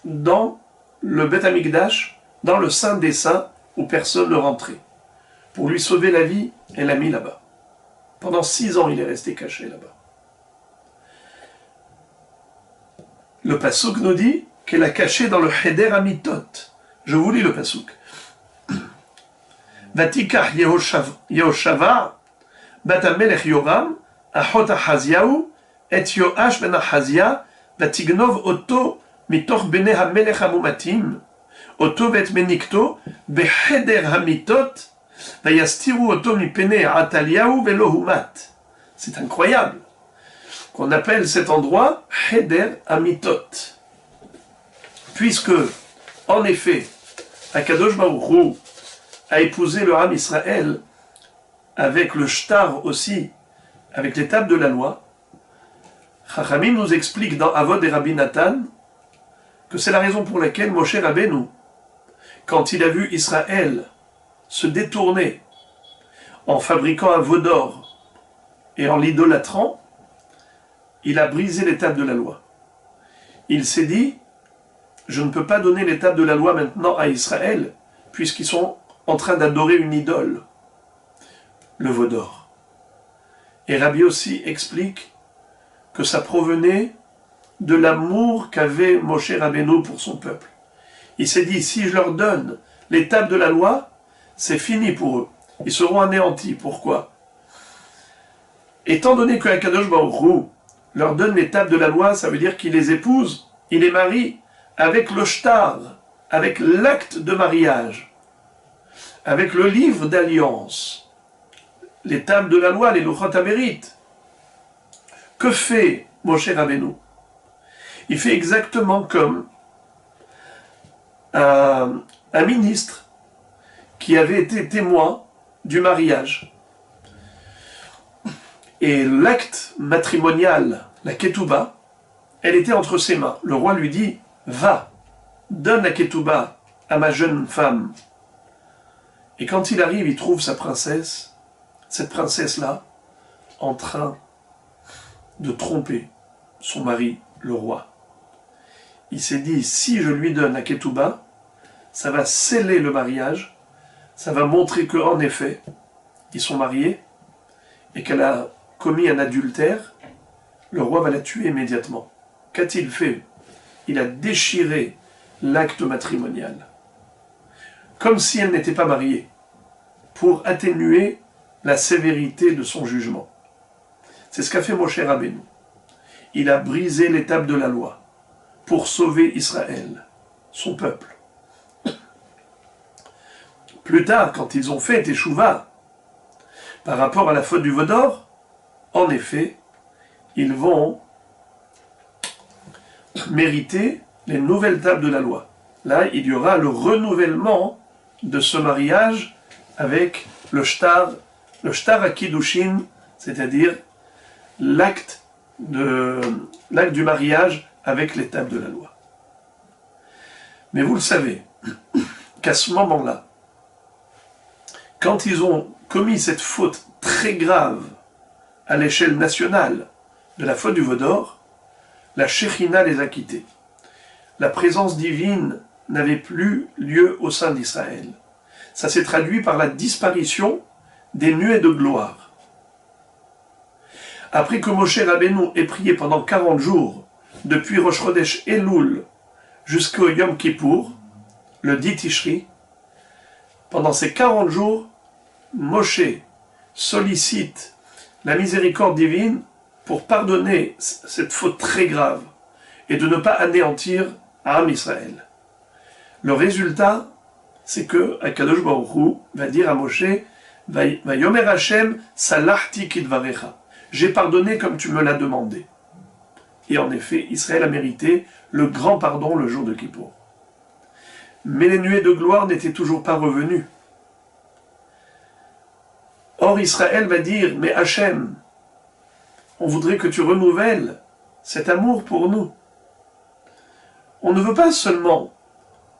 dans le Beth Amikdash, dans le Saint des Saints, où personne ne rentrait. Pour lui sauver la vie, elle l'a mis là-bas. Pendant 6 ans, il est resté caché là-bas. Le Passouk nous dit qu'elle a caché dans le Cheder Amitot. Je vous lis le Passouk. Vatikach Yehoshava, bat Amelech Yoram, Achot Ahaziahu, et Yoash ben Ahazia, vatignov oto mitoch bene Hamelech Hamumatim, oto vet menikto, becheder hamitot, vayastiru oto mipene Ataliahu velohumat. C'est incroyable qu'on appelle cet endroit Cheder Amitot. Puisque, en effet, Akadosh Baruch Hu a épousé le Ham Israël avec le shtar aussi, avec les tables de la loi, Chachamim nous explique dans Avod et Rabbi Nathan que c'est la raison pour laquelle Moshe Rabbeinu, quand il a vu Israël se détourner en fabriquant un veau d'or et en l'idolâtrant, il a brisé les tables de la loi. Il s'est dit, je ne peux pas donner les tables de la loi maintenant à Israël, puisqu'ils sont en train d'adorer une idole, le veau d'or. Et Rabbi aussi explique que ça provenait de l'amour qu'avait Moshe Rabbeinu pour son peuple. Il s'est dit, si je leur donne les tables de la loi, c'est fini pour eux. Ils seront anéantis. Pourquoi? Étant donné que Akadosh Baruch Hu leur donne les tables de la loi, ça veut dire qu'il les épouse, il les marie avec le shtar, avec l'acte de mariage, avec le livre d'alliance, les tables de la loi, les Luchot HaBerit. Que fait Moshe Rabbeinu? Il fait exactement comme un ministre qui avait été témoin du mariage. Et l'acte matrimonial, la ketouba, elle était entre ses mains. Le roi lui dit, va, donne la ketouba à ma jeune femme. Et quand il arrive, il trouve sa princesse, cette princesse-là, en train de tromper son mari, le roi. Il s'est dit, si je lui donne la ketouba, ça va sceller le mariage, ça va montrer qu'en effet, ils sont mariés, et qu'elle a commis un adultère, le roi va la tuer immédiatement. Qu'a-t-il fait? Il a déchiré l'acte matrimonial, comme si elle n'était pas mariée, pour atténuer la sévérité de son jugement. C'est ce qu'a fait Moshe Rabbeinu. Il a brisé l'étape de la loi pour sauver Israël, son peuple. Plus tard, quand ils ont fait Teshuvah, par rapport à la faute du veau d'or, en effet, ils vont mériter les nouvelles tables de la loi. Là, il y aura le renouvellement de ce mariage avec le shtar à Kiddushin, c'est-à-dire l'acte du mariage avec les tables de la loi. Mais vous le savez, qu'à ce moment-là, quand ils ont commis cette faute très grave à l'échelle nationale de la faute du veau d'or, la Shekhinah les a quittés. La présence divine n'avait plus lieu au sein d'Israël. Ça s'est traduit par la disparition des nuées de gloire. Après que Moshe Rabbeinu ait prié pendant 40 jours, depuis Rosh Chodesh Elul jusqu'au Yom Kippour, le 10 Tishri, pendant ces 40 jours, Moshe sollicite la miséricorde divine pour pardonner cette faute très grave et de ne pas anéantir Am Israël. Le résultat, c'est que Akadosh Baruch Hu va dire à Moshe, Vayomer Hashem salachti kidvarecha. J'ai pardonné comme tu me l'as demandé. Et en effet, Israël a mérité le grand pardon le jour de Kippour. Mais les nuées de gloire n'étaient toujours pas revenues. Or Israël va dire, mais Hachem, on voudrait que tu renouvelles cet amour pour nous. On ne veut pas seulement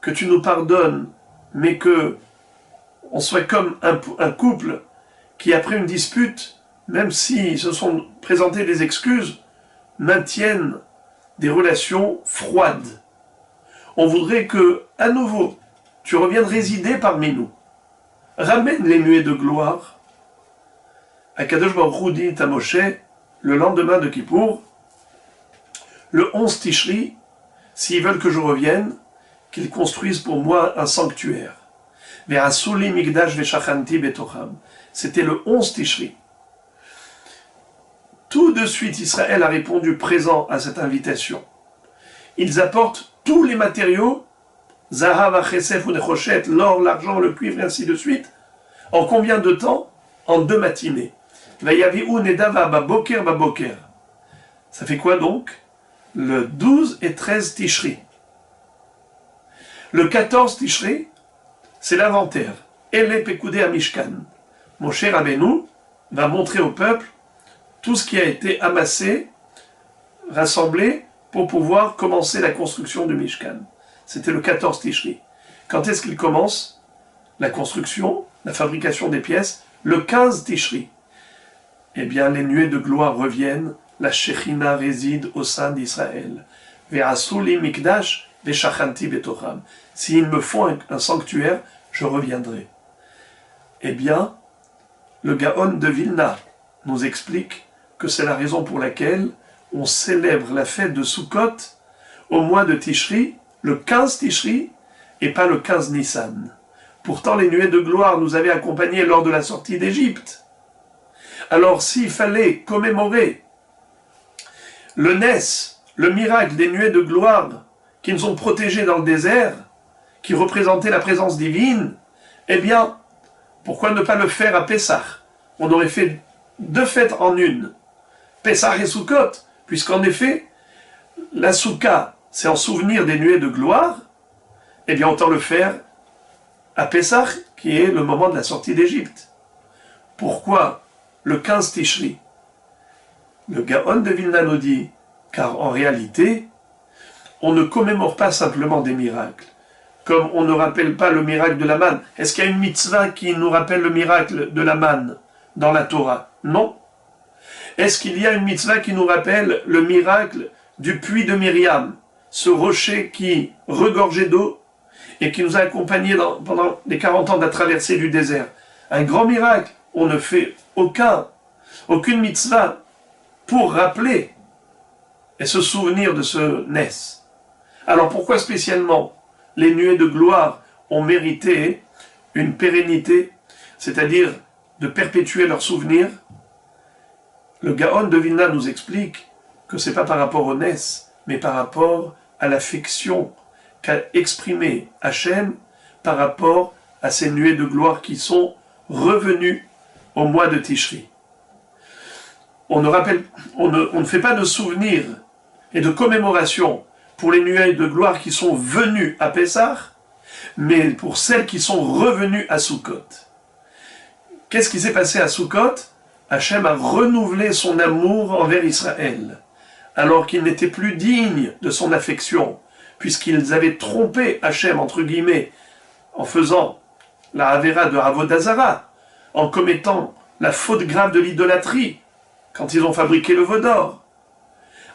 que tu nous pardonnes, mais que on soit comme un couple qui, après une dispute, même s'ils se sont présentés des excuses, maintiennent des relations froides. On voudrait que, à nouveau, tu reviennes résider parmi nous. Ramène les nuées de gloire. Akadosh Baruch Hu dit à Moshe, le lendemain de Kippour, le 11 Tishri, s'ils veulent que je revienne, qu'ils construisent pour moi un sanctuaire. Ve'asuli migdash ve'shachanti betocham. C'était le 11 Tishri. Tout de suite, Israël a répondu présent à cette invitation. Ils apportent tous les matériaux, Zahav, Achesef ou Nechoshet, l'or, l'argent, le cuivre, et ainsi de suite. En combien de temps? En 2 matinées. Vayavi'u nedava baboker baboker. Ça fait quoi donc? Le 12 et 13 Tishri. Le 14 Tishri, c'est l'inventaire. Ele pekudei amishkan. Moshe Rabbeinu va montrer au peuple tout ce qui a été amassé, rassemblé, pour pouvoir commencer la construction du Mishkan. C'était le 14 Tishri. Quand est-ce qu'il commence la construction, la fabrication des pièces? Le 15 Tishri. Eh bien, les nuées de gloire reviennent, la Shekhinah réside au sein d'Israël. Ve'asuli mikdash ve'shachanti betocham. S'ils me font un sanctuaire, je reviendrai. Eh bien, le Gaon de Vilna nous explique que c'est la raison pour laquelle on célèbre la fête de Sukkot au mois de Tishri, le 15 Tishri, et pas le 15 Nissan. Pourtant, les nuées de gloire nous avaient accompagnés lors de la sortie d'Égypte. Alors, s'il fallait commémorer le Nes, le miracle des nuées de gloire qui nous ont protégés dans le désert, qui représentaient la présence divine, eh bien, pourquoi ne pas le faire à Pessah? On aurait fait 2 fêtes en une, Pessah et Sukkot, puisqu'en effet, la Souka, c'est en souvenir des nuées de gloire, eh bien, autant le faire à Pessah, qui est le moment de la sortie d'Égypte. Pourquoi le 15 Tishri? Le Gaon de Vilna nous dit, car en réalité, on ne commémore pas simplement des miracles, comme on ne rappelle pas le miracle de la manne. Est-ce qu'il y a une mitzvah qui nous rappelle le miracle de la manne dans la Torah? Non. Est-ce qu'il y a une mitzvah qui nous rappelle le miracle du puits de Myriam, ce rocher qui regorgeait d'eau et qui nous a accompagnés pendant les 40 ans de la traversée du désert? Un grand miracle. On ne fait aucune mitzvah pour rappeler et se souvenir de ce Nes. Alors pourquoi spécialement les nuées de gloire ont mérité une pérennité, c'est-à-dire de perpétuer leur souvenir? Le Gaon de Vilna nous explique que ce n'est pas par rapport au Nes, mais par rapport à l'affection qu'a exprimée Hachem par rapport à ces nuées de gloire qui sont revenues au mois de Tishri. On ne fait pas de souvenirs et de commémoration pour les nuées de gloire qui sont venues à Pessah, mais pour celles qui sont revenues à Sukkot. Qu'est-ce qui s'est passé à Sukkot? Hachem a renouvelé son amour envers Israël, alors qu'ils n'étaient plus dignes de son affection, puisqu'ils avaient trompé Hachem, entre guillemets, en faisant la Avera de Avodah Zara, en commettant la faute grave de l'idolâtrie, quand ils ont fabriqué le veau d'or.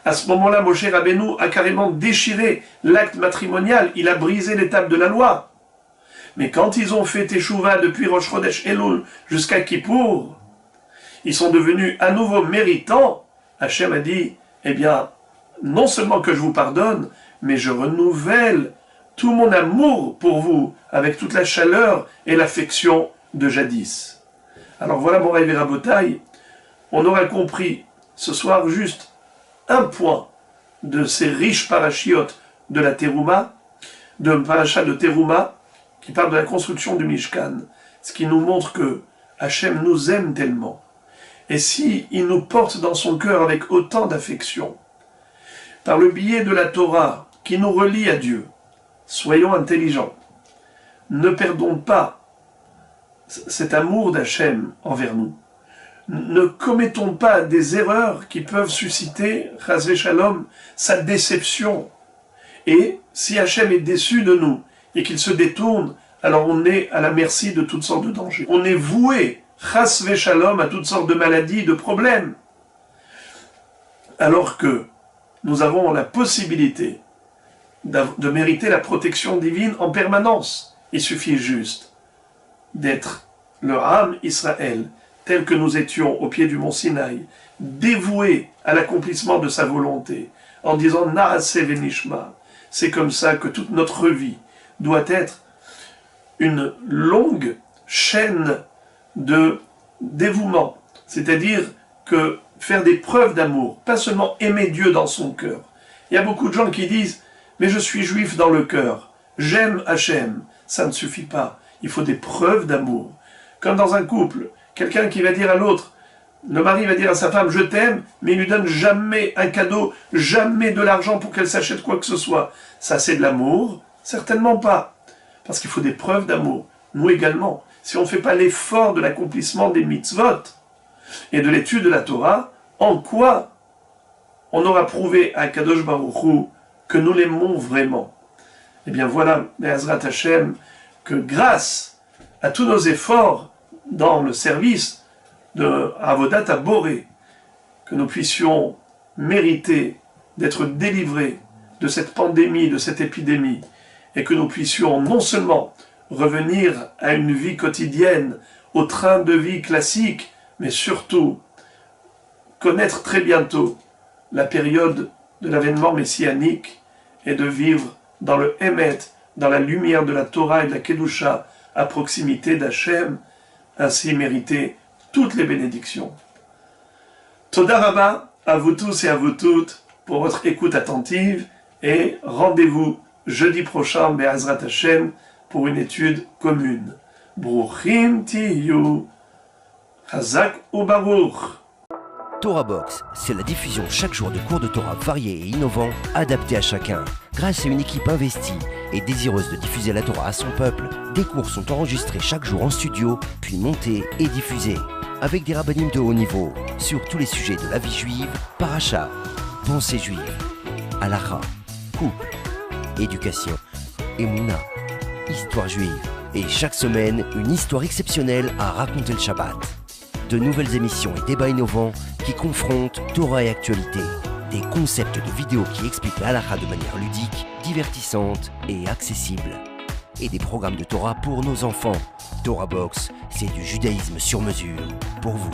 À ce moment-là, Moshe Rabbeinu a carrément déchiré l'acte matrimonial, il a brisé l'étape de la loi. Mais quand ils ont fait Teshuvah depuis Rosh Chodesh Elul jusqu'à Kippour, ils sont devenus à nouveau méritants. Hachem a dit, eh bien, non seulement que je vous pardonne, mais je renouvelle tout mon amour pour vous, avec toute la chaleur et l'affection de jadis. Alors voilà, mon Moraï Verabotaï, on aura compris ce soir juste un point de ces riches parachiotes de la Terouma, de Parachat de Terouma, qui parle de la construction du Mishkan, ce qui nous montre que Hachem nous aime tellement. Et si il nous porte dans son cœur avec autant d'affection, par le biais de la Torah qui nous relie à Dieu, soyons intelligents, ne perdons pas cet amour d'Hachem envers nous. Ne commettons pas des erreurs qui peuvent susciter, chas v'shalom, sa déception. Et si Hachem est déçu de nous et qu'il se détourne, alors on est à la merci de toutes sortes de dangers. On est voué, chas v'shalom, à toutes sortes de maladies, de problèmes. Alors que nous avons la possibilité de mériter la protection divine en permanence. Il suffit juste d'être le Ham Israël, tel que nous étions au pied du mont Sinaï, dévoués à l'accomplissement de sa volonté, en disant « Naase venishma ». C'est comme ça que toute notre vie doit être une longue chaîne de dévouement, c'est-à-dire que faire des preuves d'amour, pas seulement aimer Dieu dans son cœur. Il y a beaucoup de gens qui disent « mais je suis juif dans le cœur, j'aime Hachem ». Ça ne suffit pas, il faut des preuves d'amour. Comme dans un couple, quelqu'un qui va dire à l'autre, le mari va dire à sa femme « je t'aime », mais il lui donne jamais un cadeau, jamais de l'argent pour qu'elle s'achète quoi que ce soit. Ça c'est de l'amour? Certainement pas, parce qu'il faut des preuves d'amour. Nous également, si on ne fait pas l'effort de l'accomplissement des mitzvot et de l'étude de la Torah, en quoi on aura prouvé à Kadosh Baruch Hu que nous l'aimons vraiment? Eh bien voilà, Be'ezrat Hashem, que grâce à tous nos efforts dans le service de Avodat Boré, que nous puissions mériter d'être délivrés de cette pandémie, de cette épidémie, et que nous puissions non seulement revenir à une vie quotidienne, au train de vie classique, mais surtout connaître très bientôt la période de l'avènement messianique et de vivre dans le Emet, dans la lumière de la Torah et de la Kedusha, à proximité d'Hachem, ainsi mériter toutes les bénédictions. Toda Rabba à vous tous et à vous toutes pour votre écoute attentive et rendez-vous jeudi prochain, Be'ezrat Hashem, pour une étude commune. Bruchim tiyu, Chazak ubaruch. Torah Box, c'est la diffusion chaque jour de cours de Torah variés et innovants, adaptés à chacun. Grâce à une équipe investie et désireuse de diffuser la Torah à son peuple, des cours sont enregistrés chaque jour en studio, puis montés et diffusés. Avec des rabbinim de haut niveau, sur tous les sujets de la vie juive, paracha, pensée juive, halakha, couple, éducation, émouna, histoire juive. Et chaque semaine, une histoire exceptionnelle à raconter le Shabbat. De nouvelles émissions et débats innovants qui confrontent Torah et actualité. Des concepts de vidéos qui expliquent la halakha de manière ludique, divertissante et accessible. Et des programmes de Torah pour nos enfants. Torah Box, c'est du judaïsme sur mesure pour vous.